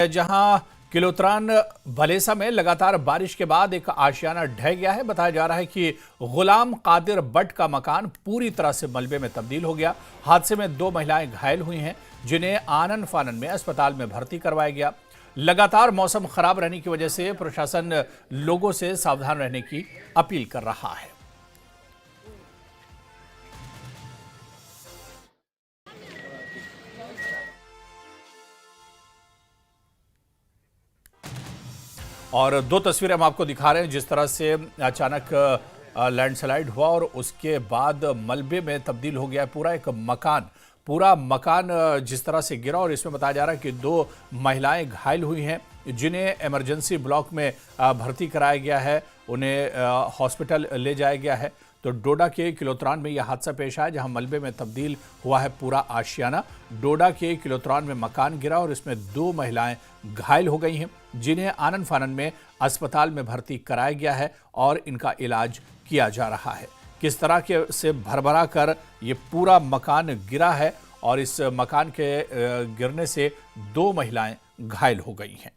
जहां किलोत्रान भलेसा में लगातार बारिश के बाद एक आशियाना ढह गया है। बताया जा रहा है कि गुलाम कादिर बट का मकान पूरी तरह से मलबे में तब्दील हो गया। हादसे में 2 महिलाएं घायल हुई हैं, जिन्हें आनन फानन में अस्पताल में भर्ती करवाया गया। लगातार मौसम खराब रहने की वजह से प्रशासन लोगों से सावधान रहने की अपील कर रहा है। और 2 तस्वीरें हम आपको दिखा रहे हैं, जिस तरह से अचानक लैंडस्लाइड हुआ और उसके बाद मलबे में तब्दील हो गया पूरा एक मकान। पूरा मकान जिस तरह से गिरा, और इसमें बताया जा रहा है कि 2 महिलाएं घायल हुई हैं, जिन्हें इमरजेंसी ब्लॉक में भर्ती कराया गया है, उन्हें हॉस्पिटल ले जाया गया है। तो डोडा के किलोत्रान में यह हादसा पेश आया, जहां मलबे में तब्दील हुआ है पूरा आशियाना। डोडा के किलोत्रान में मकान गिरा और इसमें 2 महिलाएं घायल हो गई हैं, जिन्हें आनन फानन में अस्पताल में भर्ती कराया गया है और इनका इलाज किया जा रहा है। किस तरह के से भरभरा कर ये पूरा मकान गिरा है और इस मकान के गिरने से 2 महिलाएं घायल हो गई हैं।